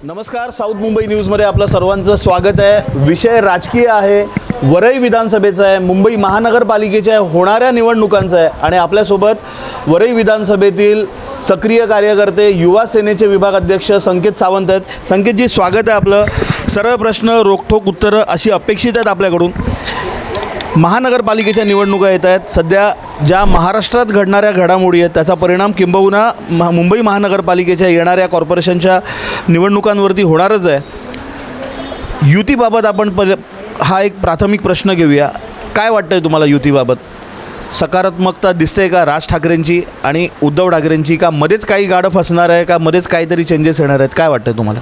नमस्कार, साऊथ मुंबई न्यूजमध्ये आपलं सर्वांचं स्वागत आहे। विषय राजकीय आहे, वरई विधानसभेचा आहे, मुंबई महानगरपालिकेच्या होणाऱ्या निवडणुकांचा आहे आणि आपल्यासोबत वरई विधानसभेतील सक्रिय कार्यकर्ते युवा सेनेचे विभाग अध्यक्ष संकेत सावंत आहेत। संकेतजी, स्वागत आहे आपलं। सरळ प्रश्न, रोखठोक उत्तरं अशी अपेक्षित आहेत आपल्याकडून। महानगरपालिकेच्या निवडणुका येत आहेत। सध्या ज्या महाराष्ट्रात घडणाऱ्या घडामोडी आहेत त्याचा परिणाम किंबहुना मुंबई महानगरपालिकेच्या येणाऱ्या कॉर्पोरेशनच्या निवडणुकांवरती होणारच आहे। युतीबाबत आपण हा एक प्राथमिक प्रश्न घेऊया। काय वाटतंय तुम्हाला युतीबाबत? सकारात्मकता दिसते का राज ठाकरेंची आणि उद्धव ठाकरेंची, का मध्येच काही गाडं फसणार आहे, का मध्येच काहीतरी चेंजेस येणार आहेत? काय वाटतंय तुम्हाला?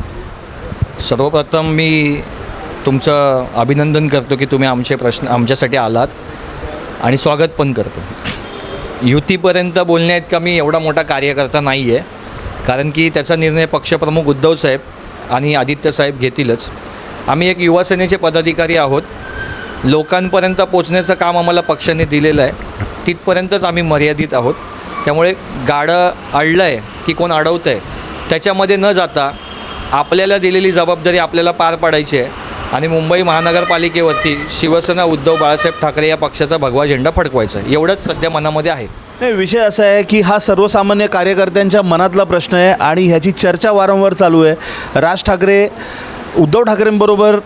सर्वप्रथम मी तुमचं अभिनंदन करतो की तुम्ही आमच्यासाठी आलात आणि स्वागत पण करतो। युतीपर्यंत बोलण्यात का मी एवढा मोठा कार्यकर्ता नाही आहे, कारण की त्याचा निर्णय पक्षप्रमुख उद्धवसाहेब आणि आदित्यसाहेब घेतीलच। आम्ही एक युवा सेनेचे पदाधिकारी आहोत। लोकांपर्यंत पोचण्याचं काम आम्हाला पक्षाने दिलेलं आहे, तिथपर्यंतच आम्ही मर्यादित आहोत। त्यामुळे गाडं अडलं आहे की कोण अडवतं आहे त्याच्यामध्ये न जाता आपल्याला दिलेली जबाबदारी आपल्याला पार पाडायची आहे आणि मुंबई महानगरपालिकेवरती शिवसेना उद्धव बाळासाहेब ठाकरे या पक्षाचा भगवा झेंडा फडकवायचा आहे, एवढंच सध्या मनामध्ये आहे। नाही, विषय असा आहे की हा सर्वसामान्य कार्यकर्त्यांच्या मनातला प्रश्न आहे आणि ह्याची चर्चा वारंवार चालू आहे। राज ठाकरे उद्धव ठाकरेंबरोबर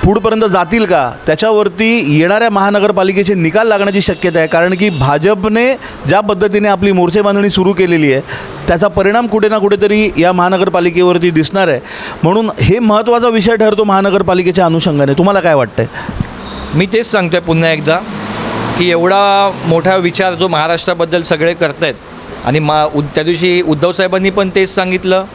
पुढपर्यंत जातील का, त्याच्यावरती येणाऱ्या महानगरपालिकेचे निकाल लागण्याची शक्यता आहे। कारण की भाजपने ज्या पद्धतीने आपली मोर्चे बांधणी सुरू केलेली आहे त्याचा परिणाम कुठे ना कुठेतरी या महानगरपालिकेवरती दिसणार आहे। म्हणून हे महत्त्वाचा विषय ठरतो महानगरपालिकेच्या अनुषंगाने। तुम्हाला काय वाटतंय? मी तेच सांगतो आहे पुन्हा एकदा की एवढा मोठा विचार जो महाराष्ट्राबद्दल सगळे करत आहेत आणि त्या दिवशी उद्धवसाहेबांनी पण तेच सांगितलं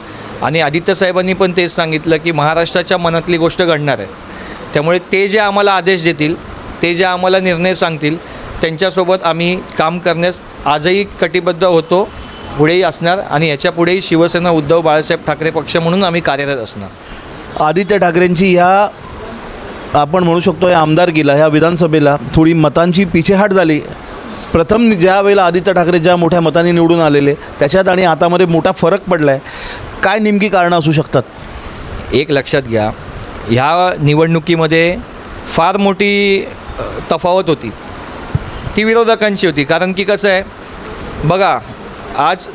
आणि आदित्यसाहेबांनी पण तेच सांगितलं की महाराष्ट्राच्या मनातली गोष्ट घडणार आहे। त्यामुळे ते जे आम्हाला आदेश देतील, ते जे आम्हाला निर्णय सांगतील, त्यांच्यासोबत आम्ही काम करण्यास आजही कटिबद्ध होतो, पुढेही असणार आणि याच्या पुढेही शिवसेना उद्धव बाळासाहेब ठाकरे पक्ष म्हणून आम्ही कार्यरत असणार। आदित्य ठाकरेंची ह्या आपण म्हणू शकतो या आमदारकीला, ह्या विधानसभेला थोडी मतांची पिछेहाट झाली। प्रथम ज्या वेळेला आदित्य ठाकरे ज्या मोठ्या मतांनी निवडून आलेले त्याच्यात आणि आतामध्ये मोठा फरक पडला आहे। काय नेमकी कारणं असू शकतात? एक लक्षात घ्या, ह्या निवडणुकीमध्ये फार मोठी तफावत होती, ती विरोधकांची होती। कारण की कसं आहे बघा, आज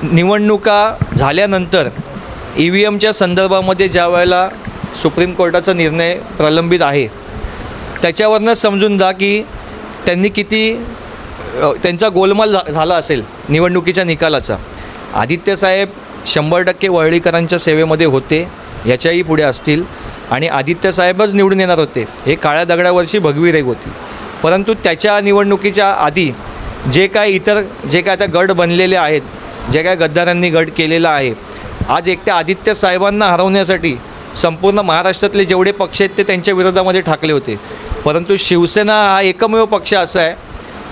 निवडणुका झाल्यानंतर EVMच्या संदर्भामध्ये ज्या वेळेला सुप्रीम कोर्टाचा निर्णय प्रलंबित आहे त्याच्यावरनं समजून जा की त्यांनी किती त्यांचा गोलमाल झाला असेल निवडणुकीच्या निकालाचा। आदित्यसाहेब 100% वरळीकरांच्या सेवेमध्ये होते, याच्याही पुढे असतील आणि आदित्यसाहेबच निवडून येणार होते, हे काळ्या दगडावरची भगवी रेघ होती। परंतु त्याच्या निवडणुकीच्या आधी जे काय आता गट बनलेले आहेत, जे काय गद्दारांनी गट केलेला आहे, आज एकट्या आदित्यसाहेबांना हरवण्यासाठी संपूर्ण महाराष्ट्रातले जेवढे पक्ष आहेत ते त्यांच्या विरोधामध्ये ठाकले होते। परंतु शिवसेना हा एकमेव पक्ष असा आहे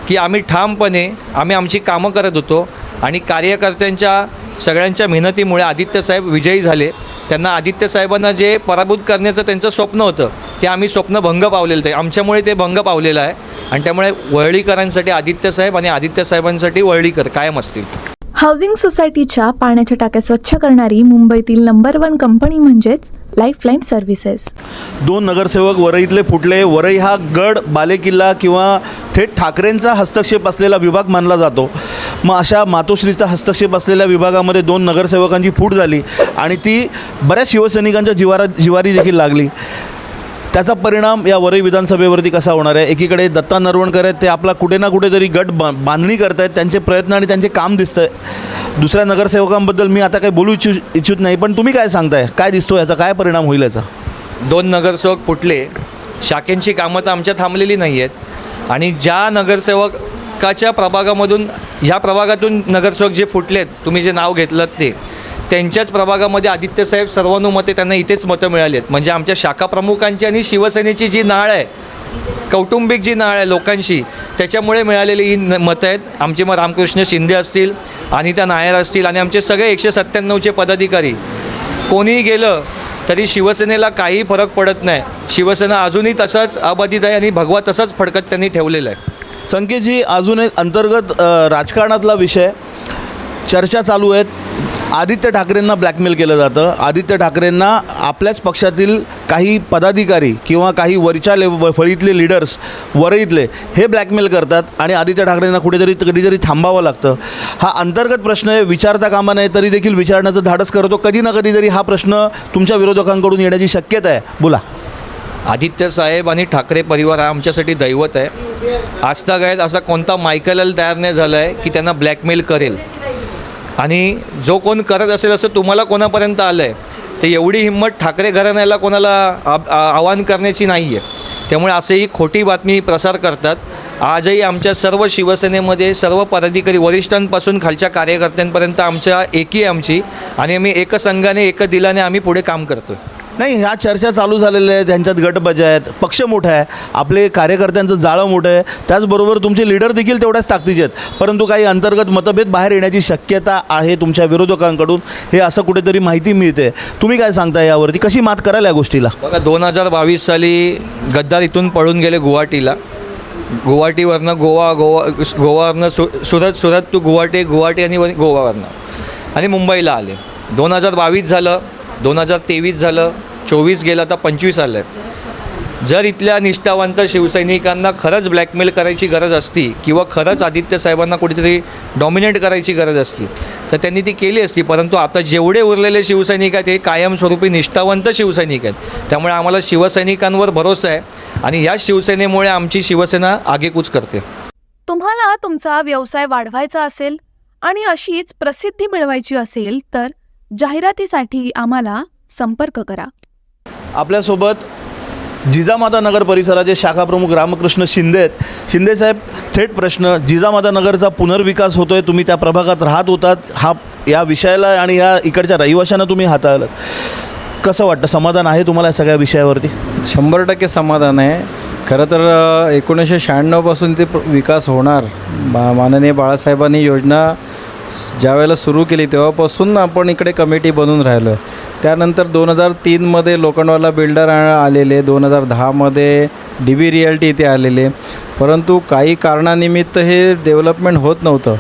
की आम्ही ठामपणे आमची कामं करत होतो आणि कार्यकर्त्यांच्या सगळ्यांच्या मेहनतीमुळे आदित्यसाहेब विजयी झाले। त्यांना आदित्यसाहेबांना जे पराभूत करण्याचं त्यांचं स्वप्न होतं ते आम्ही स्वप्न भंग पावलेलं आहे, आमच्यामुळे ते भंग पावलेलं आहे आणि त्यामुळे वरळीकरांसाठी आदित्यसाहेब आणि आदित्यसाहेबांसाठी वरळीकर कायम असतील। हाऊसिंग सोसायटीच्या पाण्याच्या टाक्या स्वच्छ करणारी मुंबईतील नंबर 1 कंपनी म्हणजेच लाईफलाईन सर्व्हिसेस। 2 नगरसेवक वरईतले फुटले। वरई हा गड, बालेकिल्ला किंवा थेट ठाकरेंचा हस्तक्षेप असलेला विभाग मानला जातो। मग अशा मातोश्रीचा हस्तक्षेप असलेल्या विभागामध्ये 2 नगरसेवकांची फूट झाली आणि ती बऱ्याच शिवसैनिकांच्या जिवारी देखील लागली। त्याचा परिणाम या वरई विधानसभेवरती कसा होणार आहे? एकीकडे दत्ता नरवणकर आहेत, ते आपला कुठे ना कुठेतरी गट बांधणी करत आहेत, त्यांचे प्रयत्न आणि त्यांचे काम दिसतं आहे। दुसऱ्या नगरसेवकांबद्दल मी आता काही बोलू इच्छित नाही, पण तुम्ही काय सांगताय? काय दिसतो याचा, काय परिणाम होईल याचा? 2 नगरसेवक फुटले, शाखेंची कामं तर आमच्या थांबलेली नाही आहेत आणि ज्या नगरसेवकाच्या प्रभागामधून, ह्या प्रभागातून नगरसेवक जे फुटलेत, तुम्ही जे नाव घेतलं ते त्यांच्याच प्रभागामध्ये आदित्यसाहेब सर्वानुमते त्यांना इथेच मतं मिळाली आहेत। म्हणजे आमच्या शाखा प्रमुखांची आणि शिवसेनेची जी नाळ आहे, कौटुंबिक जी नाळ आहे लोकांशी, त्याच्यामुळे मिळालेली ही मतं आहेत। आमचे मग रामकृष्ण शिंदे असतील, अनिता नायर असतील आणि आमचे सगळे 197चे पदाधिकारी, कोणीही गेलं तरी शिवसेनेला काही फरक पडत नाही। शिवसेना अजूनही तसाच अबाधित आहे आणि भगवा तसाच फडकत त्यांनी ठेवलेला आहे। संकेतजी, अजून एक अंतर्गत राजकारणातला विषय चर्चा चालू आहेत। आदित्य ठाकरेंना ब्लॅकमेल केलं जातं. आदित्य ठाकरेंना आपल्याच पक्षातील काही पदाधिकारी किंवा काही वरच्या फळीतले लीडर्स वरईतले हे ब्लॅकमेल करतात आणि आदित्य ठाकरेंना कुठेतरी कधीतरी थांबावं लागतं. हा अंतर्गत प्रश्न आहे, विचारता कामा नये, तरी देखील विचारण्याचं धाडस करतो. कधी ना कधीतरी हा प्रश्न तुमच्या विरोधकांकडून येण्याची शक्यता आहे. बोला. आदित्य साहेब आणि ठाकरे परिवार हा आमच्यासाठी दैवत आहे. आजतागायत असा कोणता मायकेल तयार नाही झाला आहे की त्यांना ब्लॅकमेल करेल. आणि जो कोण करत असेल असं तुम्हाला कोणापर्यंत आलं आहे ते एवढी हिंमत ठाकरे घराण्याला कोणाला आवाहन करण्याची नाही आहे. त्यामुळे असेही खोटी बातमी प्रसार करतात. आजही आमच्या सर्व शिवसेनेमध्ये सर्व पदाधिकारी वरिष्ठांपासून खालच्या कार्यकर्त्यांपर्यंत आमच्या एकी आहे आमची, आणि आम्ही एकसंघाने एक दिलाने आम्ही पुढे काम करतो. नाही, ह्या चर्चा चालू झालेल्या आहेत, त्यांच्यात गटबजा आहेत, पक्ष मोठा आहे, आपले कार्यकर्त्यांचं जाळं मोठं आहे, त्याचबरोबर तुमचे लीडर देखील तेवढ्याच ताकदीचे आहेत. परंतु काही अंतर्गत मतभेद बाहेर येण्याची शक्यता आहे तुमच्या विरोधकांकडून, हे असं कुठेतरी माहिती मिळते. तुम्ही काय सांगता यावरती, कशी मात कराल या गोष्टीला? बघा, 2022 साली गद्दार इथून पळून गेले गुवाहाटीला. गुवाहाटीवरनं गोवावरनं सुरत टू गुवाहाटी आणि गोवावरनं आणि मुंबईला आले. 2022 झालं, 2023 झालं, 24 गेलं, आता 25 आलं आहे. जर इथल्या निष्ठावंत शिवसैनिकांना खरंच ब्लॅकमेल करायची गरज असती किंवा खरंच आदित्य साहेबांना कुठेतरी डॉमिनेट करायची गरज असती तर त्यांनी ती केली असती. परंतु आता जेवढे उरलेले शिवसैनिक आहेत हे कायमस्वरूपी निष्ठावंत शिवसैनिक आहेत. त्यामुळे आम्हाला शिवसैनिकांवर भरोसा आहे आणि ह्या शिवसेनेमुळे आमची शिवसेना आगेकूच करते. तुम्हाला तुमचा व्यवसाय वाढवायचा असेल आणि अशीच प्रसिद्धी मिळवायची असेल तर जाहिरातीसाठी आम्हाला संपर्क करा. आपल्यासोबत जिजामाता नगर परिसराचे शाखाप्रमुख रामकृष्ण शिंदे आहेत. शिंदे साहेब, थेट प्रश्न, जिजामाता नगरचा पुनर्विकास होतोय, तुम्ही त्या प्रभागात राहत होतात, या विषयाला आणि या इकडच्या रहिवाशांना तुम्ही हाताळलं, कसं वाटतं? समाधान आहे तुम्हाला या सगळ्या विषयावरती? 100% समाधान आहे. खरं तर 1996पासून ते विकास होणार, माननीय बाळासाहेबांनी योजना ज्या वेळेला सुरू केली तेव्हापासून आपण इकडे कमिटी बनवून राहिलो आहे. त्यानंतर 2003मध्ये लोखंडवाला बिल्डर आलेले, 2010मध्ये DB रिअल्टी इथे आलेले, परंतु काही कारणानिमित्त हे डेव्हलपमेंट होत नव्हतं.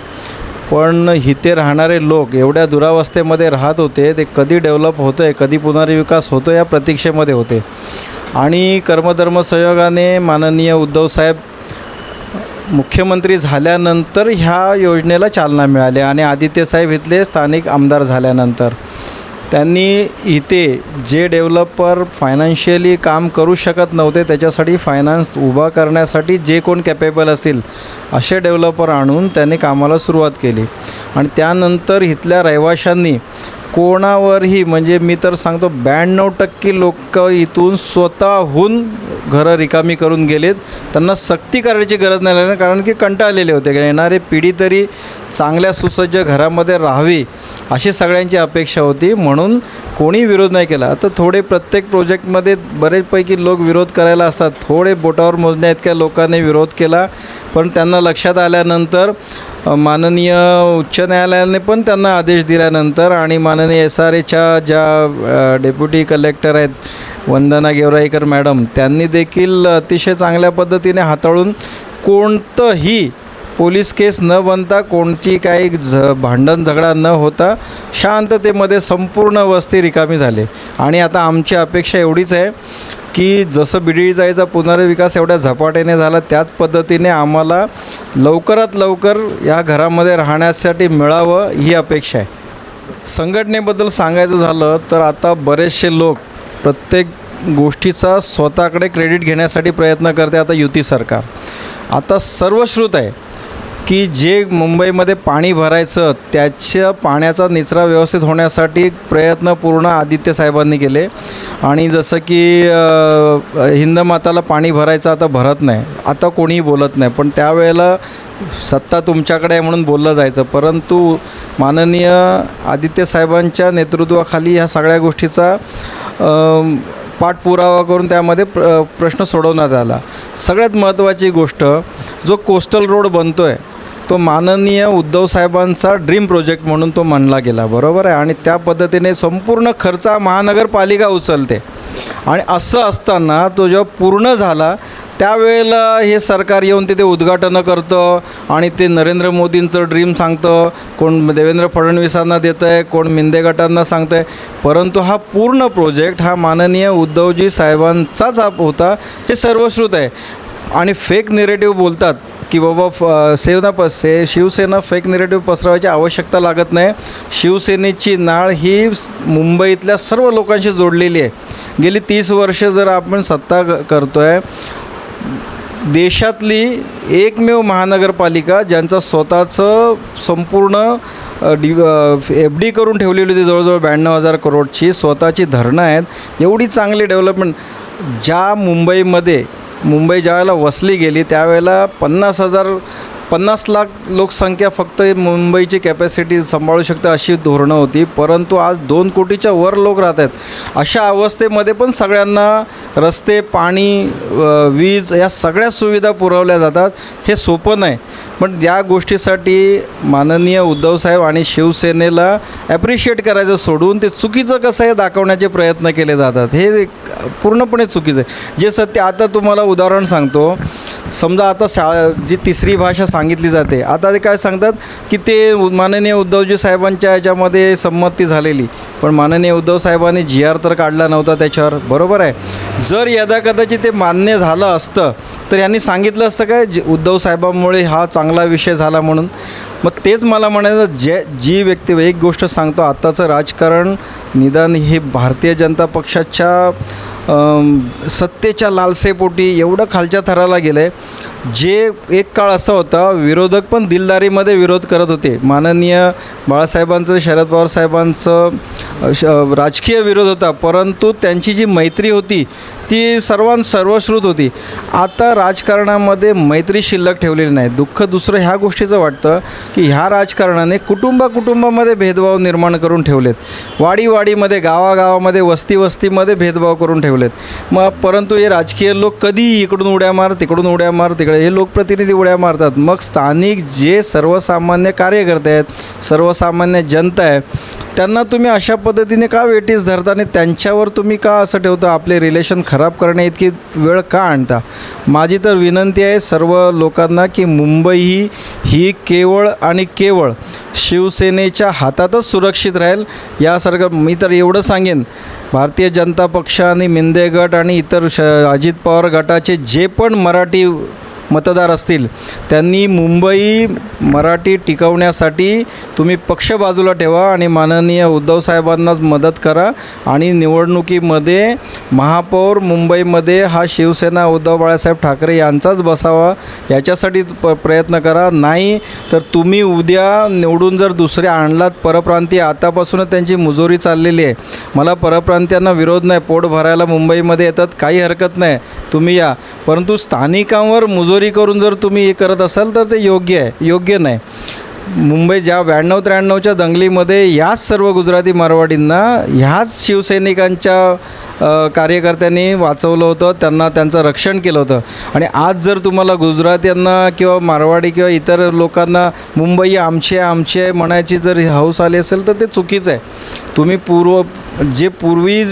पण इथे राहणारे लोक एवढ्या दुरावस्थेमध्ये राहत होते, ते कधी डेव्हलप होतं आहे, कधी पुनर्विकास होतो या प्रतीक्षेमध्ये होते. आणि कर्मधर्म संयोगाने माननीय उद्धवसाहेब मुख्यमंत्री झाल्यानंतर ह्या योजनेला चालना मिळाली आणि आदित्यसाहेब इथले स्थानिक आमदार झाल्यानंतर त्यांनी इथे जे डेव्हलपर फायनान्शियली काम करू शकत नव्हते त्याच्यासाठी फायनान्स उभा करण्यासाठी जे कोण कॅपेबल असतील असे डेव्हलपर आणून त्यांनी कामाला सुरुवात केली. आणि त्यानंतर इथल्या रहिवाशांनी कोणावरही, म्हणजे मी तर सांगतो 92% लोक इथून स्वतःहून घरं रिकामी करून गेलेत. त्यांना सक्ती करायची गरज नाही लागली, कारण की कंटाळलेले होते. येणारे पिढी तरी चांगल्या सुसज्ज घरामध्ये राहावी अशी सगळ्यांची अपेक्षा होती, म्हणून कोणी विरोध नाही केला. आता थोडे प्रत्येक प्रोजेक्टमध्ये बरेचपैकी लोक विरोध करायला असतात, थोडे बोटावर मोजण्या इतक्या लोकांनी विरोध केला. पण त्यांना लक्षात आल्यानंतर माननीय उच्च न्यायालयाने पण त्यांना आदेश दिल्यानंतर आणि माननीय SRAच्या ज्या डेप्युटी कलेक्टर आहेत वंदना गेवराईकर मॅडम, त्यांनी देखील अतिशय चांगल्या पद्धतीने हाताळून कोणतंही पोलीस केस न बनता, कोणती काही भांडण झगडा न होता शांततेमध्ये संपूर्ण वस्ती रिकामी झाली. आणि आता आमची अपेक्षा एवढीच आहे की जसं BDDचा पुनर्विकास एवढ्या झपाट्याने झाला त्याच पद्धतीने आम्हाला लवकरात लवकर या घरामध्ये राहण्यासाठी मिळावं ही अपेक्षा आहे. संघटनेबद्दल सांगायचं झालं तर आता बरेचसे लोक प्रत्येक गोष्टीचा स्वतःकडे क्रेडिट घेण्यासाठी प्रयत्न करते. आता युती सरकार आता सर्वश्रुत आहे की जे मुंबईमध्ये पाणी भरायचं त्याच्या पाण्याचा निचरा व्यवस्थित होण्यासाठी प्रयत्न पूर्ण आदित्य साहेबांनी केले. आणि जसं की हिंदमाताला पाणी भरायचं आता भरत नाही, आता कोणीही बोलत नाही, पण त्यावेळेला सत्ता तुमच्याकडे आहे म्हणून बोललं जायचं. परंतु माननीय आदित्य साहेबांच्या नेतृत्वाखाली ह्या सगळ्या गोष्टीचा पाठपुरावा करून त्यामध्ये प्रश्न सोडवण्यात आला. सगळ्यात महत्त्वाची गोष्ट, जो कोस्टल रोड बनतो आहे तो माननीय उद्धव साहेबांचा ड्रीम प्रोजेक्ट म्हणून तो मानला गेला, बरोबर आहे. आणि त्या पद्धतीने संपूर्ण खर्च महानगरपालिका उचलते. आणि असं असताना तो जेव्हा पूर्ण झाला त्यावेळेला हे सरकार येऊन तिथे उद्घाटनं करतं आणि ते नरेंद्र मोदींचं ड्रीम सांगतं, कोण देवेंद्र फडणवीसांना देतं आहे, कोण मिंदे गटांना सांगतं आहे. परंतु हा पूर्ण प्रोजेक्ट हा माननीय उद्धवजी साहेबांचाच होता, हे सर्वश्रुत आहे. आणि फेक नेरेटिव्ह बोलतात की बाबा शिवसेना फेक नेरेटिव्ह पसरवायची आवश्यकता लागत नाही. शिवसेनेची नाळ ही मुंबईतल्या सर्व लोकांशी जोडलेली आहे. गेली 30 वर्ष जर आपण सत्ता करतो आहे, देशातली एकमेव महानगरपालिका ज्यांचं स्वतःचं संपूर्ण FD करून ठेवलेली होती जवळजवळ 92,000 करोडची स्वतःची धरणं आहेत. एवढी चांगली डेव्हलपमेंट ज्या मुंबई ज्यावेळेला वसली गेली त्यावेळेला 50 लाख लोकसंख्या फक्त मुंबईची कॅपॅसिटी सांभाळू शकते अशी धोरणं होती. परंतु आज 2 कोटीच्या वर लोक राहत आहेत. अशा अवस्थेमध्ये पण सगळ्यांना रस्ते, पाणी, वीज या सगळ्या सुविधा पुरवल्या जातात. हे सोपं नाही. पण या गोष्टीसाठी माननीय उद्धवसाहेब आणि शिवसेनेला ॲप्रिशिएट करायचं सोडून ते चुकीचं कसं आहे दाखवण्याचे प्रयत्न केले जातात. हे पूर्णपणे चुकीचं आहे. जे सत्य, आता तुम्हाला उदाहरण सांगतो. समजा आता जी 3री भाषा सांगितली जाते, आता ते काय सांगतात की ते माननीय उद्धवजी साहेबांच्या ह्याच्यामध्ये संमती झालेली, पण माननीय उद्धव साहेबांनी GR तर काढला नव्हता त्याच्यावर. बरोबर आहे. जर यदाकदाचित ते मान्य झालं असतं तर यांनी सांगितलं असतं काय उद्धव साहेबांमुळे हा चांगला विषय झाला म्हणून. मग तेच मला म्हणायचं, जी व्यक्ती, एक गोष्ट सांगतो, आत्ताचं राजकारण निदान हे भारतीय जनता पक्षाच्या सत्तेच्या लालसेपोटी एवढं खालच्या थराला गेलं आहे. जे एक काळ असा होता विरोधक पण दिलदारीमध्ये विरोध करत होते. माननीय बाळासाहेबांचं, शरद पवार साहेबांचं राजकीय विरोध होता, परंतु त्यांची जी मैत्री होती ती सर्वश्रुत होती. आता राजकारणामध्ये मैत्री शिल्लक ठेवलेली नाही. दुःख दुसरं ह्या गोष्टीचं वाटतं की ह्या राजकारणाने कुटुंबामध्ये भेदभाव निर्माण करून ठेवलेत. वाडीमध्ये, गावागावामध्ये, वस्तीमध्ये भेदभाव करून ठेवलेत. मग परंतु हे राजकीय लोक कधीही इकडून उड्या मार, तिकडून उड्या मार, तिकडे हे लोकप्रतिनिधी उड्या मारतात. मग स्थानिक जे सर्वसामान्य कार्यकर्ते आहेत, सर्वसामान्य जनता आहे, त्यांना तुम्ही अशा पद्धतीने का वेटीस धरता आणि त्यांच्यावर तुम्ही का असं ठेवता? आपले रिलेशन खराब करण्या इतकी वेळ का आणता? माझी तर विनंती आहे सर्व लोकांना की मुंबई ही केवळ आणि केवळ शिवसेनेच्या हातातच सुरक्षित राहील. यासारखं मी तर एवढं सांगेन, भारतीय जनता पक्ष आणि मिंदे गट आणि इतर अजित पवार गटाचे जे पण मराठी मतदार असतील त्यांनी मुंबई मराठी टिकवण्यासाठी तुम्ही पक्ष बाजूला ठेवा आणि माननीय उद्धव साहेबांनाच मदत करा. आणि निवडणुकीमध्ये महापौर मुंबईमध्ये हा शिवसेना उद्धव बाळासाहेब ठाकरे यांचाच बसावा याच्यासाठी प्रयत्न करा. नाही तर तुम्ही उद्या निवडून जर दुसरे आणलात परप्रांतीय, आतापासूनच त्यांची मुजोरी चाललेली आहे. मला परप्रांतीयांना विरोध नाही, पोट भरायला मुंबईमध्ये येतात, काही हरकत नाही, तुम्ही या. परंतु स्थानिकांवर मुजोरी करून जर तुम्ही हे करत असाल तर ते योग्य नाही. मुंबई ज्या 92-93च्या दंगलीमध्ये ह्याच सर्व गुजराती मारवाडींना ह्याच शिवसैनिकांच्या कार्यकर्त्यांनी वाचवलं होतं, त्यांचं रक्षण केलं होतं. आणि आज जर तुम्हाला गुजरात्यांना किंवा मारवाडी किंवा इतर लोकांना मुंबई आमची आहे म्हणायची जर हौस आली असेल तर ते चुकीचं आहे. तुम्ही पूर्वी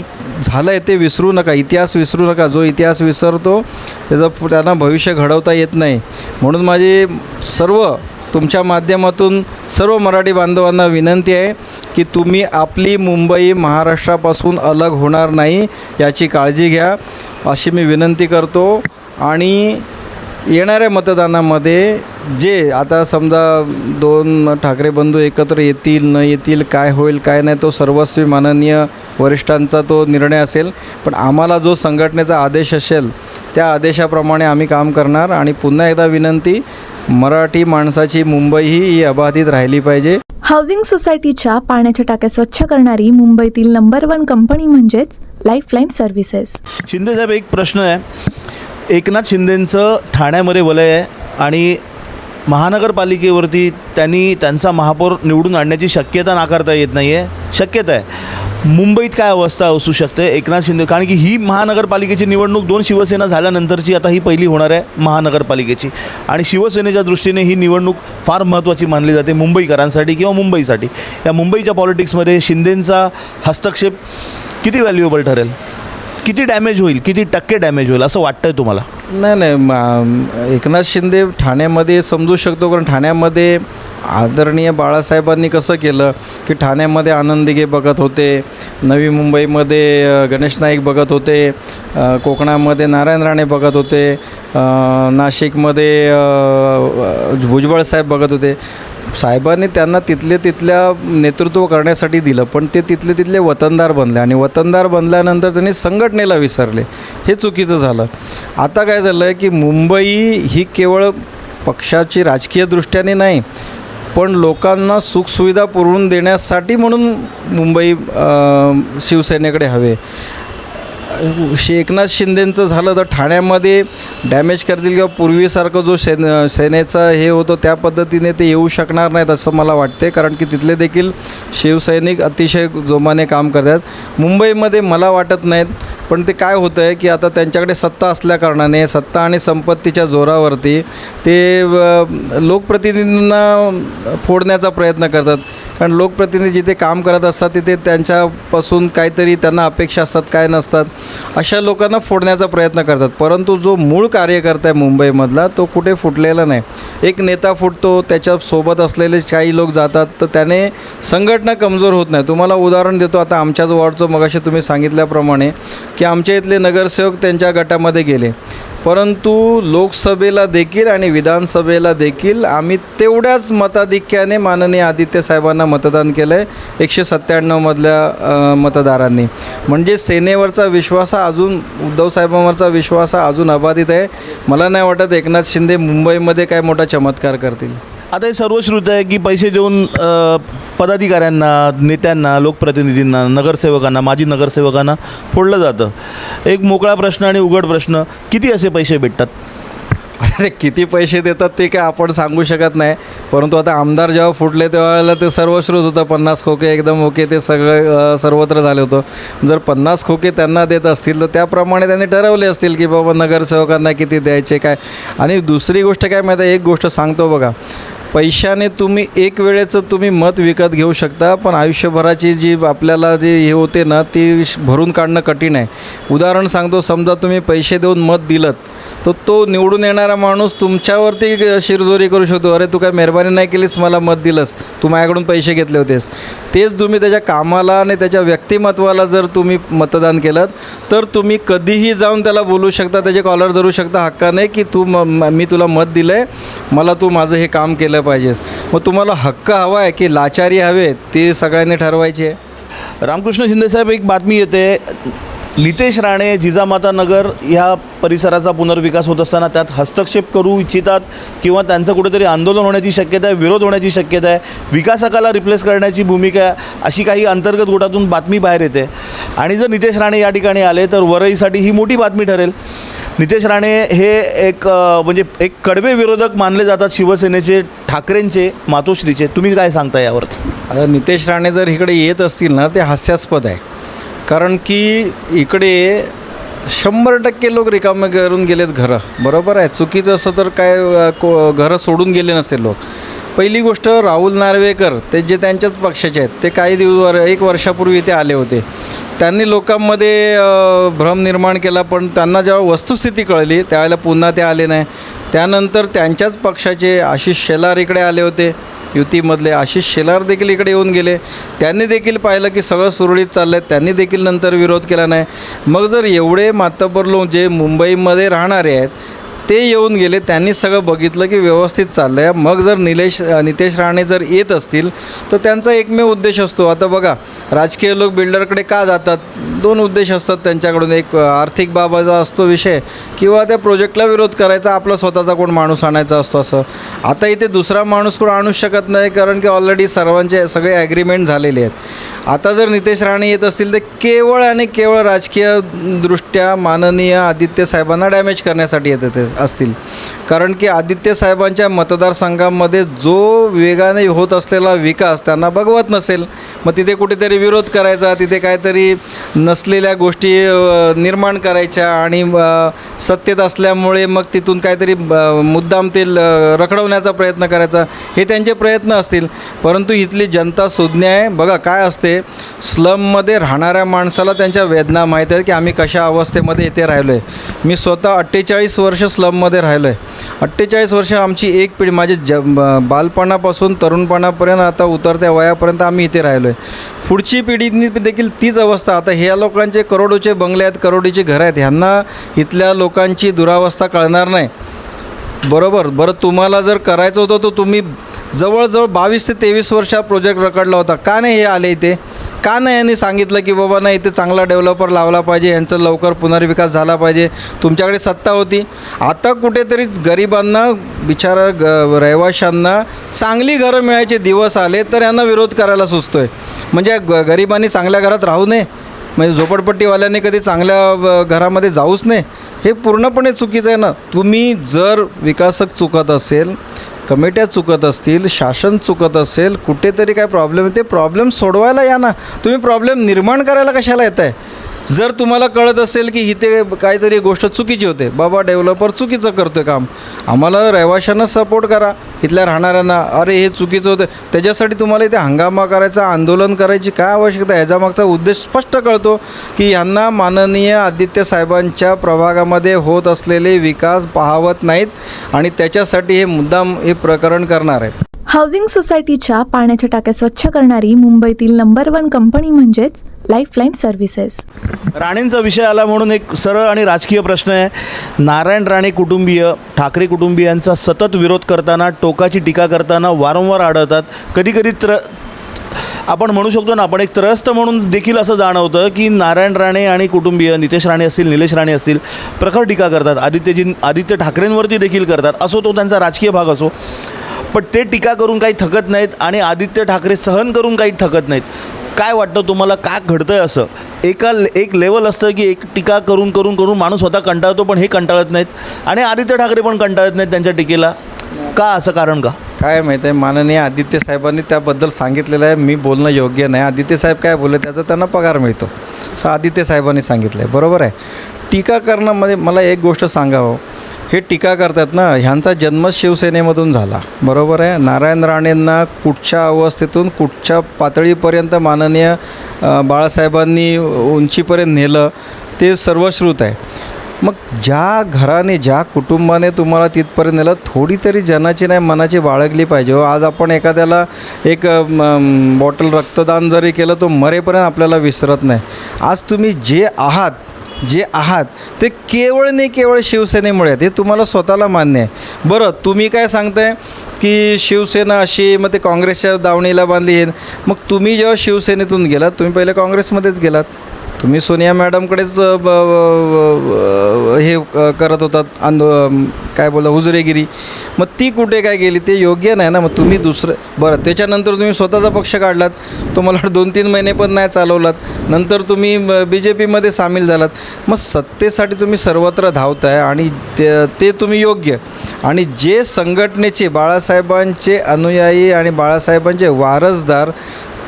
झालं आहे ते विसरू नका, इतिहास विसरू नका. जो इतिहास विसरतो त्यांना भविष्य घडवता येत नाही. म्हणून माझी तुमच्या माध्यमातून सर्व मराठी बांधवांना विनंती आहे की तुम्ही आपली मुंबई महाराष्ट्रापासून अलग होणार नाही याची काळजी घ्या अशी मी विनंती करतो. आणि येणाऱ्या मतदानामध्ये जे आता समजा 2 ठाकरे बंधू एकत्र येतील न येतील, काय होईल काय नाही, तो सर्वस्वी माननीय वरिष्ठांचा तो निर्णय असेल. पण आम्हाला जो संघटनेचा आदेश असेल त्या आदेशाप्रमाणे आम्ही काम करणार. आणि पुन्हा एकदा विनंती, मराठी माणसाची मुंबई ही अबाधित राहिली पाहिजे. हाऊसिंग सोसायटीच्या पाण्याच्या टाक्या स्वच्छ करणारी मुंबईतील नंबर 1 कंपनी म्हणजेच लाईफलाईन सर्व्हिसेस. शिंदेसाहेब, एक प्रश्न आहे. एकनाथ शिंदेंचं ठाण्यामध्ये वलय आहे आणि महानगरपालिकेवरती त्यांचा महापौर निवडून आणण्याची शक्यता नाकारता येत नाही आहे. शक्यता आहे. मुंबईत काय अवस्था असू शकते एकनाथ शिंदे, कारण की ही महानगरपालिकेची निवडणूक 2 शिवसेना झाल्यानंतरची आता ही पहिली होणार आहे महानगरपालिकेची. आणि शिवसेनेच्या दृष्टीने ही निवडणूक फार महत्त्वाची मानली जाते मुंबईकरांसाठी किंवा मुंबईसाठी. या मुंबईच्या पॉलिटिक्समध्ये शिंदेंचा हस्तक्षेप किती व्हॅल्युएबल ठरेल, किती डॅमेज होईल, किती टक्के डॅमेज होईल असं वाटतं आहे तुम्हाला? नाही एकनाथ शिंदे ठाण्यामध्ये समजू शकतो, कारण ठाण्यामध्ये आदरणीय बाळासाहेबांनी कसं केलं की ठाण्यामध्ये आनंद दिघे बघत होते, नवी मुंबईमध्ये गणेश नाईक बघत होते, कोकणामध्ये नारायण राणे बघत होते, नाशिकमध्ये भुजबळ साहेब बघत होते. साहेबांनी त्यांना तिथल्या नेतृत्व करण्यासाठी दिलं, पण ते तिथले वतनदार बनले आणि वतनदार बनल्यानंतर त्यांनी संघटनेला विसरले. हे चुकीचं झालं. आता काय झालं आहे की मुंबई ही केवळ पक्षाची राजकीय दृष्ट्याने नाही, पण लोकांना सुखसुविधा पुरवून देण्यासाठी म्हणून मुंबई शिवसेनेकडे हवे. एकनाथ शिंदेंचं झालं तर ठाण्यामध्ये डॅमेज करतील किंवा पूर्वीसारखं जो सेनेचा हे होतं त्या पद्धतीने ते येऊ शकणार नाहीत असं मला वाटते, कारण की तिथले देखील शिवसैनिक अतिशय जोमाने काम करतात. मुंबईमध्ये मला वाटत नाहीत, पण ते काय होतं आहे की आता त्यांच्याकडे सत्ता असल्याकारणाने सत्ता आणि संपत्तीच्या जोरावरती ते लोकप्रतिनिधींना फोडण्याचा प्रयत्न करतात. कारण लोकप्रतिनिधी जिथे काम करत असतात तिथे त्यांच्यापासून काहीतरी त्यांना अपेक्षा असतात, काय नसतात, अशा लोकांना फोडण्याचा प्रयत्न करतात. परंतु जो मूळ कार्यकर्ता आहे मुंबईमधला तो कुठे फुटलेला नाही. एक नेता फुटतो, त्याच्यासोबत असलेले काही लोक जातात, तर त्याने संघटना कमजोर होत नाही. तुम्हाला उदाहरण देतो, आता आमच्याच वॉर्डचं मगाशी तुम्ही सांगितल्याप्रमाणे की आमच्या इथले नगरसेवक त्यांच्या गटामध्ये गेले, परंतु लोकसभेला देखील आणि विधानसभेला देखील आम्ही तेवढ्याच मताधिक्याने माननीय आदित्य साहेबांना मतदान केलं आहे, 197मधल्या मतदारांनी. म्हणजे सेनेवरचा विश्वास हा अजून, उद्धव साहेबांवरचा विश्वास हा अजून अबाधित आहे. मला नाही वाटत एकनाथ शिंदे मुंबईमध्ये काय मोठा चमत्कार करतील. आता हे सर्वश्रुत आहे की पैसे देऊन पदाधिकाऱ्यांना, नेत्यांना, लोकप्रतिनिधींना, नगरसेवकांना, माजी नगरसेवकांना फोडलं जातं. एक मोकळा प्रश्न आणि उघड प्रश्न, किती असे पैसे भेटतात? अरे किती पैसे देतात ते काय आपण सांगू शकत नाही, परंतु आता आमदार जेव्हा फुटले तेव्हा ते सर्वश्रुत होतं. 50 खोके एकदम ओके, ते सगळं सर्वत्र झालं होतं. जर 50 खोके त्यांना देत असतील तर त्याप्रमाणे त्यांनी ठरवले असतील की बाबा नगरसेवकांना किती द्यायचे काय. आणि दुसरी गोष्ट काय माहिती आहे, एक गोष्ट सांगतो बघा, पैशाने तुम्ही एक वेळेचं तुम्ही मत विकत घेऊ शकता, पण आयुष्यभराची जी आपल्याला जे हे होते ना ती भरून काढणं कठीण आहे. उदाहरण सांगतो, समजा तुम्ही पैसे देऊन मत दिलं तर तो निवडून येणारा माणूस तुमच्यावरती शिरजोरी करू शकतो, अरे तू काय मेहरबानी नाही केलीस, मला मत दिलंस, तू माझ्याकडून पैसे घेतले होतेस. तेच तुम्ही त्याच्या कामाला आणि त्याच्या व्यक्तिमत्वाला जर तुम्ही मतदान केलं तर तुम्ही कधीही जाऊन त्याला बोलू शकता, त्याचे कॉलर धरू शकता हक्काने की तू मी तुला मत दिलं आहे, मला तू माझं हे काम केलं पाहिजेस. मग तुम्हाला हक्क हवा आहे की लाचारी हवे, ती सगळ्यांनी ठरवायची आहे. रामकृष्ण शिंदेसाहेब, एक बातमी येते, नितेश राणे जिजामाता नगर ह्या परिसराचा पुनर्विकास होत असताना त्यात हस्तक्षेप करू इच्छितात किंवा त्यांचं कुठेतरी आंदोलन होण्याची शक्यता आहे, विरोध होण्याची शक्यता आहे, विकासकाला रिप्लेस करण्याची भूमिका आहे, अशी काही अंतर्गत गोटातून बातमी बाहेर येते. आणि जर नितेश राणे या ठिकाणी आले तर वरईसाठी ही मोठी बातमी ठरेल. नितेश राणे हे एक म्हणजे एक कडवे विरोधक मानले जातात शिवसेनेचे, ठाकरेंचे, मातोश्रीचे. तुम्ही काय सांगता यावरती? आता नितेश राणे जर इकडे येत असतील ना ते हास्यास्पद आहे, कारण की इकडे 100% लोक रिकामे करून गेलेत घरं. बरोबर आहे, चुकीचं असं तर काय घरं सोडून गेले नसेल लोक. पहिली गोष्ट, राहुल नार्वेकर ते जे त्यांच्याच पक्षाचे आहेत, ते काही एक वर्षापूर्वी ते आले होते. त्यांनी लोकांमध्ये भ्रम निर्माण केला, पण त्यांना जेव्हा वस्तुस्थिती कळली त्यावेळेला पुन्हा ते आले नाही. त्यानंतर त्यांच्याच पक्षाचे आशिष शेलार इकडे आले होते, युतीमधले आशिष शेलार देखील इकडे येऊन गेले. त्यांनी देखील पाहिलं की सगळं सुरळीत चाललं आहे, त्यांनी देखील नंतर विरोध केला नाही. मग जर एवढे मातब्बर लोक जे मुंबईमध्ये राहणारे आहेत ते येऊन गेले, त्यांनी सगळं बघितलं की व्यवस्थित चाललं आहे. मग जर नितेश राणे जर येत असतील तर त्यांचा एकमेव उद्देश असतो, आता बघा राजकीय लोक बिल्डरकडे का जातात, 2 उद्देश असतात त्यांच्याकडून. एक आर्थिक बाबाचा असतो विषय, किंवा त्या प्रोजेक्टला विरोध करायचा, आपला स्वतःचा कोण माणूस आणायचा असतो असं. आता इथे दुसरा माणूस कोण आणूच शकत नाही, कारण की ऑलरेडी सर्वांचे सगळे ॲग्रीमेंट झालेले आहेत. आता जर नितेश राणे येत असतील तर केवळ आणि केवळ राजकीयदृष्ट्या माननीय आदित्य साहेबांना डॅमेज करण्यासाठी येत असतील, कारण की आदित्य साहेबांच्या मतदारसंघामध्ये जो वेगाने होत असलेला विकास त्यांना बघवत नसेल, मग तिथे कुठेतरी विरोध करायचा, तिथे काहीतरी नसलेल्या गोष्टी निर्माण करायच्या आणि सत्तेत असल्यामुळे मग तिथून काहीतरी मुद्दाम ते रखडवण्याचा प्रयत्न करायचा, हे त्यांचे प्रयत्न असतील. परंतु इथली जनता सुज्ञ आहे. बघा काय असते, आहे, स्लममध्ये राहणाऱ्या माणसाला त्यांच्या वेदना माहीत आहेत की आम्ही कशा अवस्थेमध्ये इथे राहिलो आहे. मी स्वतः 48 वर्ष स्लममध्ये राहिलो आहे. 48 वर्ष आमची एक पिढी, माझे बालपणापासून तरुणपणापर्यंत आता उतरत्या वयापर्यंत आम्ही इथे राहिलो आहे. पुढची पिढीनी देखील तीच अवस्था. आता ह्या लोकांचे करोडोचे बंगले आहेत, करोडीची घरं आहेत, ह्यांना इथल्या लोकांची दुरावस्था कळणार नाही. बरोबर. बरं, तुम्हाला जर करायचं होतं तर तुम्ही जवळजवळ 22 ते 23 वर्ष हा प्रोजेक्ट रखडला होता. का नाही हे आले इथे? का नाही यांनी सांगितलं की बाबा नाही इथे चांगला डेव्हलपर लावला पाहिजे, यांचा लवकर पुनर्विकास झाला पाहिजे? तुमच्याकडे सत्ता होती. आता कुठेतरी गरिबांना, बिचारा रहिवाशांना चांगली घरं मिळायचे दिवस आले तर यांना विरोध करायला सुचतो आहे. म्हणजे गरिबांनी चांगल्या घरात राहू नये, म्हणजे झोपडपट्टीवाल्यांनी कधी चांगल्या घरामध्ये जाऊच नाही, हे पूर्णपणे चुकीचं आहे ना. तुम्ही जर विकासक चुकत असेल, कमिट्या चुकत असतील, शासन चुकत असेल, कुठेतरी काय प्रॉब्लेम आहे, ते प्रॉब्लेम सोडवायला या ना. तुम्ही प्रॉब्लेम निर्माण करायला कशाला येत आहे? जर तुम्हाला कळत असेल की इथे काहीतरी गोष्ट चुकीची होते, बाबा डेव्हलपर चुकीचं करतो आहे काम, आम्हाला रहिवाशांना सपोर्ट करा, इथल्या राहणाऱ्यांना. अरे हे चुकीचं होतं, त्याच्यासाठी तुम्हाला इथे हंगामा करायचा, आंदोलन करायची काय आवश्यकता? ह्याच्यामागचा उद्देश स्पष्ट कळतो की यांना माननीय आदित्य साहेबांच्या प्रभागामध्ये होत असलेले विकास पाहवत नाहीत आणि त्याच्यासाठी हे मुद्दाम हे प्रकरण करणार आहेत. हाऊसिंग सोसायटीच्या पाण्याच्या टाक्या स्वच्छ करणारी मुंबईतील नंबर 1 कंपनी म्हणजेच लाईफलाईन सर्व्हिसेस. राणेंचा विषय आला म्हणून एक सरळ आणि राजकीय प्रश्न आहे. नारायण राणे कुटुंबीय, ठाकरे कुटुंबियांचा सतत विरोध करताना, टोकाची टीका करताना वारंवार आढळतात. कधीकधी आपण म्हणू शकतो ना, आपण एक त्रस्त म्हणून देखील असं जाणवतं की नारायण राणे आणि कुटुंबीय, नितेश राणे असतील, निलेश राणे असतील, प्रखर टीका करतात. आदित्य ठाकरेंवरती देखील करतात. असो तो त्यांचा राजकीय भाग असो, पण ते टीका करून काही थकत नाहीत आणि आदित्य ठाकरे सहन करून काही थकत नाहीत. काय वाटतं तुम्हाला, काय घडतं आहे असं? एक लेवल असतं की एक टीका करून करून करून माणूस स्वतः कंटाळतो, पण हे कंटाळत नाहीत आणि आदित्य ठाकरे पण कंटाळत नाहीत त्यांच्या टीकेला. का असं कारण का? काय माहीत आहे, माननीय आदित्य साहेबांनी त्याबद्दल सांगितलेलं आहे, मी बोलणं योग्य नाही. आदित्य साहेब काय बोलले त्याचा त्यांना पगार मिळतो, असं आदित्य साहेबांनी सांगितलं आहे. बरोबर आहे. टीका करण्यामध्ये मला एक गोष्ट सांगावं, हे टीका करतात ना, ह्यांचा जन्म शिवसेनेमधून झाला. बरोबर आहे. नारायण राणेंना कुठच्या अवस्थेतून कुठच्या पातळीपर्यंत माननीय बाळासाहेबांनी उंचीपर्यंत नेलं ते सर्वश्रुत आहे. मग ज्या घराने, ज्या कुटुंबाने तुम्हाला तिथपर्यंत नेलं, थोडी तरी जनाची नाही मनाची बाळगली पाहिजे. आज आपण एखाद्याला एक बॉटल रक्तदान जरी केलं तो मरेपर्यंत आपल्याला विसरत नाही. आज तुम्ही जे आहात ते केवळ शिवसेनेमुळे आहेत, हे तुम्हाला स्वतःला मान्य आहे. बरं, तुम्ही काय सांगताय की शिवसेना अशी, मग ते काँग्रेसच्या दावणीला बांधली हे. मग तुम्ही जेव्हा शिवसेनेतून गेलात, तुम्ही पहिले काँग्रेसमध्येच गेलात. तुम्ही सोनिया मॅडमकडेच हे करत होतात, काय बोला, हुजरेगिरी. मग ती कुठे काय गेली? ते योग्य नाही ना. मग तुम्ही दुसरं, बरं, त्याच्यानंतर तुम्ही स्वतःचा पक्ष काढलात, तो मला 2-3 महिने पण नाही चालवलात. नंतर तुम्ही BJPमध्ये सामील झालात. मग सत्तेसाठी तुम्ही सर्वत्र धावताय आणि ते तुम्ही योग्य. आणि जे संघटनेचे, बाळासाहेबांचे अनुयायी आणि बाळासाहेबांचे वारसदार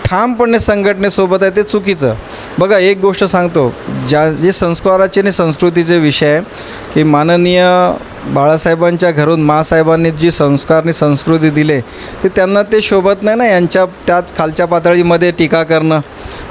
ठामपणे संघटनेसोबत आहे, ते चुकीचं. बघा, एक गोष्ट सांगतो, जे संस्काराचे आणि संस्कृतीचे विषय आहे की माननीय बाळासाहेबांच्या घरून मासाहेबांनी जी संस्कार आणि संस्कृती दिले ते त्यांना ते शोभत नाही ना यांच्या त्याच खालच्या पातळीमध्ये टीका करणं.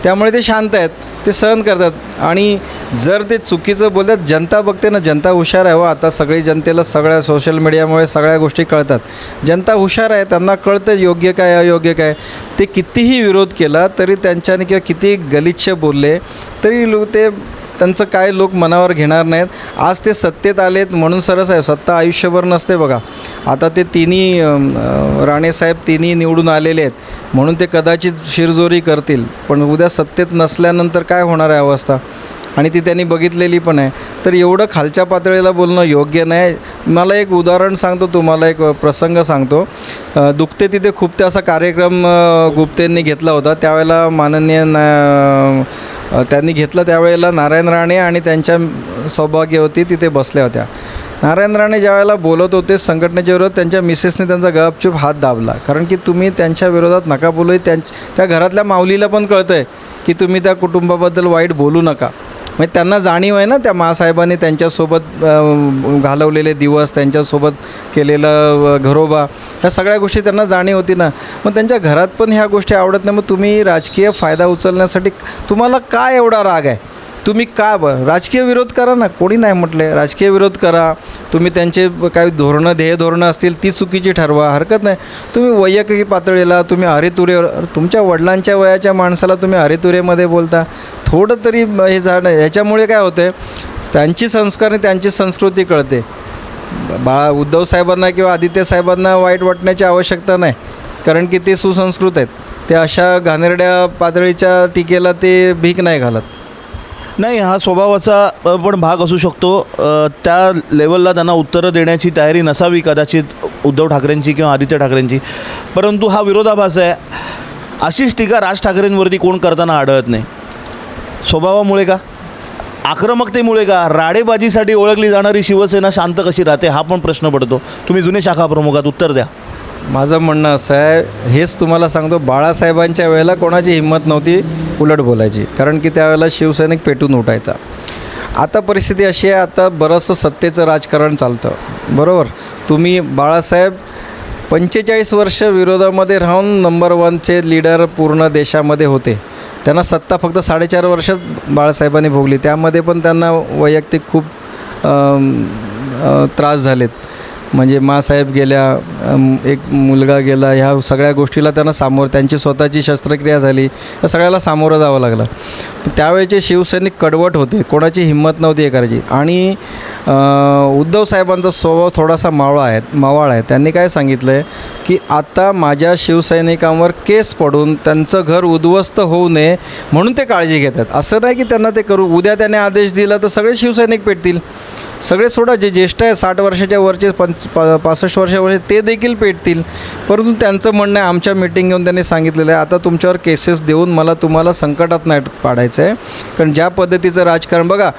त्यामुळे ते शांत आहेत, ते सहन करतात. आणि जर ते चुकीचं बोलतात, जनता बघते ना, जनता हुशार आहे. आता सगळी जनतेला सगळ्या सोशल मीडियामुळे सगळ्या गोष्टी कळतात. जनता हुशार आहे, त्यांना कळतं योग्य काय अयोग्य काय. ते कितीही विरोध केला तरी त्यांच्याने, किंवा किती गलिच्छ बोलले तरी ते त्यांचं काय लोक मनावर घेणार नाहीत. आज ते सत्तेत आलेत म्हणून सरस आहे. सत्ता आयुष्यभर नसते बघा. आता ते तिन्ही राणेसाहेब तिन्ही निवडून आलेले आहेत म्हणून ते कदाचित शिरजोरी करतील, पण उद्या सत्तेत नसल्यानंतर काय होणार आहे अवस्था, आणि ती त्यांनी बघितलेली पण आहे. तर एवढं खालच्या पातळीला बोलणं योग्य नाही. मला एक उदाहरण सांगतो तुम्हाला, एक प्रसंग सांगतो. दुखते तिथे खूपते असा कार्यक्रम गुप्तेंनी घेतला होता. त्यावेळेला माननीय त्यांनी घेतलं, त्यावेळेला नारायण राणे आणि त्यांच्या सौभाग्यवती तिथे बसल्या होत्या. नारायण राणे ज्यावेळेला बोलत होते संघटनेच्या विरोधात, त्यांच्या मिसेसने त्यांचा गपचूप हात दाबला. कारण की तुम्ही त्यांच्या विरोधात नका बोलू. त्या घरातल्या माऊलीला पण कळतं आहे की तुम्ही त्या कुटुंबाबद्दल वाईट बोलू नका. म्हणजे त्यांना जाणीव आहे ना त्या मासाहेबांनी त्यांच्यासोबत घालवलेले दिवस, त्यांच्यासोबत केलेलं घरोबा, ह्या सगळ्या गोष्टी त्यांना जाणीव होती ना. मग त्यांच्या घरात पण ह्या गोष्टी आवडत नाही. मग तुम्ही राजकीय फायदा उचलण्यासाठी तुम्हाला काय एवढा राग आहे? तुम्ही का राजकीय विरोध करा ना, कोणी नाही म्हटले, राजकीय विरोध करा. तुम्ही त्यांचे काही ध्येय धोरणं असतील ती चुकीची ठरवा, हरकत नाही. तुम्ही वैयक्तिक पातळीला तुम्ही अरेतुरेवर, तुमच्या वडिलांच्या वयाच्या माणसाला तुम्ही अरेतुरेमध्ये बोलता, थोडं तरी हे झाड. ह्याच्यामुळे काय होतं, त्यांची संस्कार आणि त्यांची संस्कृती कळते. उद्धव साहेबांना किंवा आदित्य साहेबांना वाईट वाटण्याची आवश्यकता नाही, कारण की ते सुसंस्कृत आहेत. ते अशा घाणेरड्या पातळीच्या टीकेला ते भीक नाही घालत. नाही, हा स्वभावाचा पण भाग असू शकतो. त्या लेवलला त्यांना उत्तरं देण्याची तयारी नसावी कदाचित उद्धव ठाकरेंची किंवा आदित्य ठाकरेंची. परंतु हा विरोधाभास आहे. अशीच टीका राज ठाकरेंवरती कोण करताना आढळत नाही. स्वभावामुळे का, आक्रमकतेमुळे का, राडेबाजीसाठी ओळखली जाणारी शिवसेना शांत कशी राहते, हा पण प्रश्न पडतो. तुम्ही जुने शाखा प्रमुखात उत्तर द्या. माझं म्हणणं असं आहे, हेच तुम्हाला सांगतो, बाळासाहेबांच्या वेळेला कोणाची हिंमत नव्हती उलट बोलायची, कारण की त्यावेळेला शिवसैनिक पेटून उठायचा. आता परिस्थिती अशी आहे, आता बरंचसं सत्तेचं राजकारण चालतं, बरोबर. तुम्ही बाळासाहेब 45 वर्ष विरोधामध्ये राहून नंबर 1चे लीडर पूर्ण देशामध्ये होते. त्यांना सत्ता फक्त 4.5 वर्षच बाळासाहेबांनी भोगली. त्यामध्ये पण त्यांना वैयक्तिक खूप त्रास झालेत. म्हणजे मासाहेब गेल्या, एक मुलगा गेला, ह्या सगळ्या गोष्टीला त्यांना त्यांची स्वतःची शस्त्रक्रिया झाली, या सगळ्याला सामोरं जावं लागलं. त्यावेळेचे शिवसैनिक कडवट होते, कोणाची हिंमत नव्हती हे करायची. आणि उद्धव साहेबांचा स्वभाव थोडासा मावळ आहे. त्यांनी काय सांगितलं आहे की आता माझ्या शिवसैनिकांवर केस पडून त्यांचं घर उद्ध्वस्त होऊ नये म्हणून ते काळजी घेतात. असं नाही की त्यांना ते करू, उद्या त्याने आदेश दिला तर सगळे शिवसैनिक पेटतील. सगळे सोडा, जे ज्येष्ठ आहे 60 वर्षाच्या वरचे 65 वर्षावरचे ते देखील पेटतील. परंतु त्यांचं म्हणणं आहे, आमच्या मीटिंग घेऊन त्यांनी सांगितलेलं आहे, आता तुमच्यावर केसेस देऊन तुम्हाला संकटात नाही पाडायचं आहे. कारण ज्या पद्धतीचं राजकारण बघा,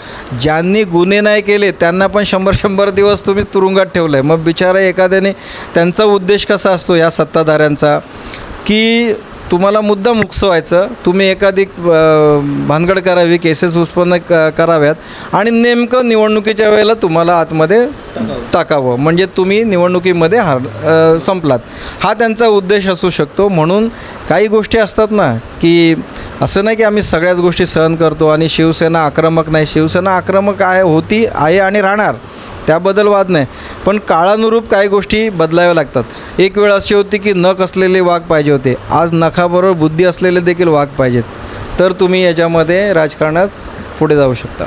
ज्यांनी गुन्हे नाही केले त्यांना पण 100 दिवस तुम्ही तुरुंगात ठेवलं आहे. मग बिचारा एखाद्याने, त्यांचा उद्देश कसा असतो या सत्ताधाऱ्यांचा, की तुम्हाला मुद्दाम उकसवायचं, तुम्ही एखादी भानगड करावी, केसेस उत्पन्न कराव्यात आणि नेमकं निवडणुकीच्या वेळेला तुम्हाला आतमध्ये टाकावं, म्हणजे तुम्ही निवडणुकीमध्ये संपलात. हा त्यांचा उद्देश असू शकतो. म्हणून काही गोष्टी असतात ना, की असं नाही की आम्ही सगळ्याच गोष्टी सहन करतो आणि शिवसेना आक्रमक नाही. शिवसेना आक्रमक आहे आणि राहणार, त्याबद्दल वाद नाही. पण काळानुरूप काही गोष्टी बदलाव्या लागतात. एक वेळ अशी होती की नख असलेले वाघ पाहिजे होते, आज नखाबरोबर बुद्धी असलेले देखील वाघ पाहिजेत, तर तुम्ही याच्यामध्ये राजकारणात पुढे जाऊ शकता.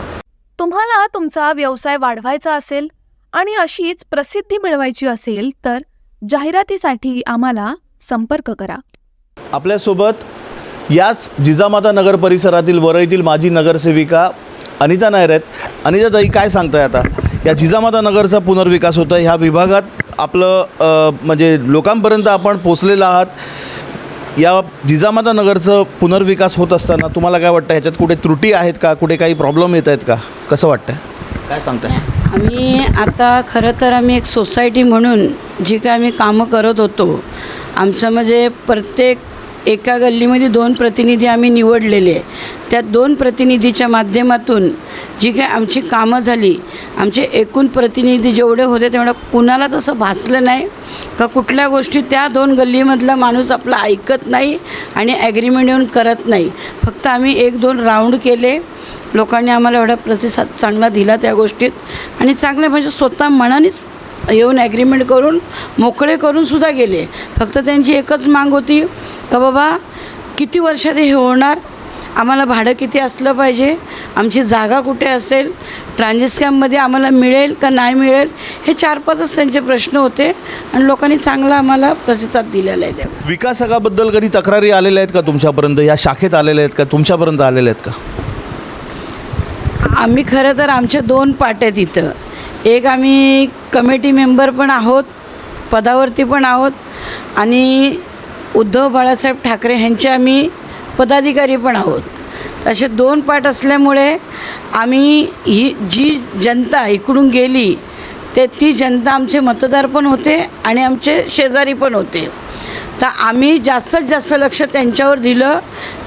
तुम्हाला तुमचा व्यवसाय वाढवायचा असेल आणि अशीच प्रसिद्धी मिळवायची असेल तर जाहिरातीसाठी आम्हाला संपर्क करा. आपल्यासोबत याच जिजामाता नगर परिसरातील वरईतील माजी नगरसेविका अनिता नायर आहेत. अनिताताई, काय सांगताय आता या जिजामाता नगरचा पुनर्विकास होता, ह्या विभागात आपलं म्हणजे लोकांपर्यंत आपण पोचलेलं आहात. या जिजामाता नगरचं पुनर्विकास होत असताना तुम्हाला काय वाटतं, ह्याच्यात कुठे त्रुटी आहेत का, कुठे काही प्रॉब्लेम येत आहेत का, कसं वाटतं, काय सांगताय? आम्ही आता खरं तर आम्ही एक सोसायटी म्हणून जी काय आम्ही कामं करत होतो, आमचं म्हणजे प्रत्येक एका गल्लीमध्ये 2 प्रतिनिधी आम्ही निवडलेले आहे. त्या 2 प्रतिनिधीच्या माध्यमातून जी काय आमची कामं झाली, आमचे एकूण प्रतिनिधी जेवढे होते तेवढं कुणालाच असं भासलं नाही का कुठल्या गोष्टी त्या 2 गल्लीमधला माणूस आपला ऐकत नाही आणि ॲग्रीमेंट येऊन करत नाही. फक्त आम्ही 1-2 राऊंड केले, लोकांनी आम्हाला एवढा प्रतिसाद चांगला दिला त्या गोष्टीत, आणि चांगले म्हणजे स्वतः मनानेच येऊन ॲग्रीमेंट करून मोकळे करून सुद्धा गेले. फक्त त्यांची एकच माग होती का बाबा किती वर्षात हे होणार, आम्हाला भाडं किती असलं पाहिजे, आमची जागा कुठे असेल, ट्रान्झिस्कॅममध्ये आम्हाला मिळेल का नाही मिळेल, हे 4-5च त्यांचे प्रश्न होते आणि लोकांनी चांगला आम्हाला प्रतिसाद दिलेला आहे. त्या विकासकाबद्दल कधी तक्रारी आलेल्या आहेत का तुमच्यापर्यंत, या शाखेत आलेल्या आहेत का, तुमच्यापर्यंत आलेल्या आहेत का? आम्ही खरं तर आमचे 2 पाट आहेत इथं. एक आम्ही कमिटी मेंबर पण आहोत, पदावरती पण आहोत, आणि उद्धव बाळासाहेब ठाकरे ह्यांचे आम्ही पदाधिकारी पण आहोत. असे 2 पाट असल्यामुळे आम्ही ही जी जनता इकडून गेली ती जनता आमचे मतदार पण होते आणि आमचे शेजारी पण होते. तर आम्ही जास्तीत जास्त लक्ष त्यांच्यावर दिलं,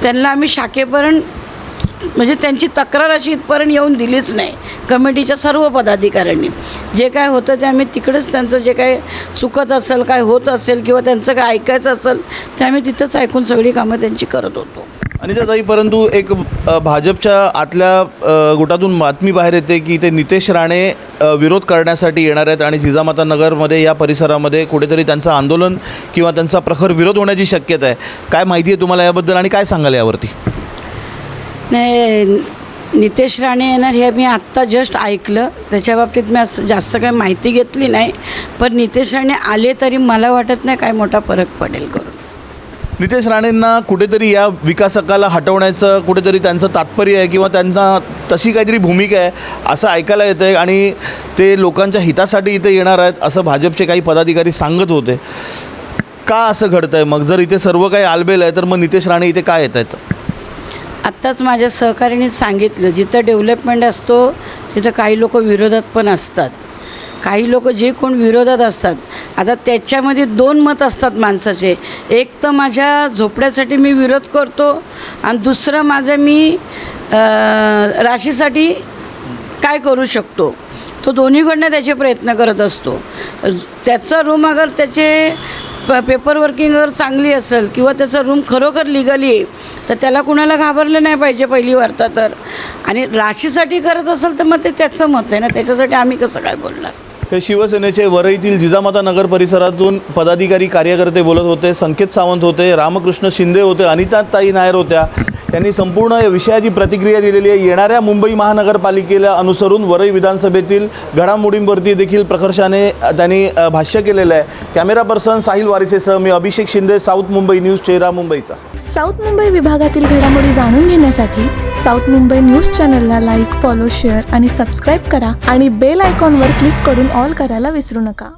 त्यांना आम्ही शाखेपर्यंत म्हणजे त्यांची तक्रार अशी इथपर्यंत येऊन दिलीच नाही. कमिटीच्या सर्व पदाधिकाऱ्यांनी जे काय होतं ते आम्ही तिकडेच, त्यांचं जे काय चुकत असेल, काय होत असेल किंवा त्यांचं काय ऐकायचं असेल ते आम्ही तिथंच ऐकून सगळी कामं त्यांची करत होतो. आणि त्याताई, परंतु एक भाजपच्या आतल्या गटातून बातमी बाहेर येते की ते नितेश राणे विरोध करण्यासाठी येणार आहेत आणि जिजामाता नगरमध्ये या परिसरामध्ये कुठेतरी त्यांचं आंदोलन किंवा त्यांचा प्रखर विरोध होण्याची शक्यता आहे. काय माहिती आहे तुम्हाला याबद्दल आणि काय सांगाल यावरती? नाही, नितेश राणे येणार हे मी आत्ता जस्ट ऐकलं. त्याच्या बाबतीत मी असं जास्त काही माहिती घेतली नाही. पण नितेश राणे आले तरी मला वाटत नाही काय मोठा फरक पडेल करून. नितेश राणेंना कुठेतरी या विकासकाला हटवण्याचं कुठेतरी त्यांचं तात्पर्य आहे किंवा त्यांना तशी काहीतरी भूमिका आहे असं ऐकायला येतं आहे आणि ते लोकांच्या हितासाठी इथे येणार आहेत असं भाजपचे काही पदाधिकारी सांगत होते. का असं घडतं आहे मग? जर इथे सर्व काही आलबेल आहे तर मग नितेश राणे इथे काय येत आहेत? आत्ताच माझ्या सहकाऱ्यांनी सांगितलं, जिथं डेव्हलपमेंट असतो तिथं काही लोक विरोधात पण असतात. काही लोक जे कोण विरोधात असतात, आता त्याच्यामध्ये 2 मत असतात माणसाचे. एक तर माझ्या झोपड्यासाठी मी विरोध करतो आणि दुसरं माझं मी राशीसाठी काय करू शकतो, तो दोन्हीकडनं त्याचे प्रयत्न करत असतो. त्याचा रूम अगर त्याचे पेपर वर्किंग अगर चांगली असेल किंवा त्याचा रूम खरोखर लिगली आहे तर त्याला कुणाला घाबरलं नाही पाहिजे पहिली वार्ता तर. आणि राशीसाठी करत असेल तर मग ते त्याचं मत आहे ना, त्याच्यासाठी आम्ही कसं काय बोलणार. हे शिवसेनेचे वरईतील जिजामाता नगर परिसरातून पदाधिकारी कार्यकर्ते बोलत होते. संकेत सावंत होते, रामकृष्ण शिंदे होते, अनिताताई नायर होत्या. यांनी संपूर्ण या विषयाची प्रतिक्रिया दिलेली आहे. येणाऱ्या मुंबई महानगरपालिकेला अनुसरून वरई विधानसभेतील घडामोडींवरती देखील प्रकर्षाने त्यांनी भाष्य केलेलं आहे. कॅमेरा पर्सन साहिल वारिसेसह मी अभिषेक शिंदे, साऊथ मुंबई न्यूज, चेहरा मुंबईचा. साऊथ मुंबई विभागातील घडामोडी जाणून घेण्यासाठी साऊथ मुंबई न्यूज चॅनलला लाईक, फॉलो, शेअर आणि सबस्क्राईब करा आणि बेल आयकॉनवर क्लिक करून ऑल करायला विसरू नका.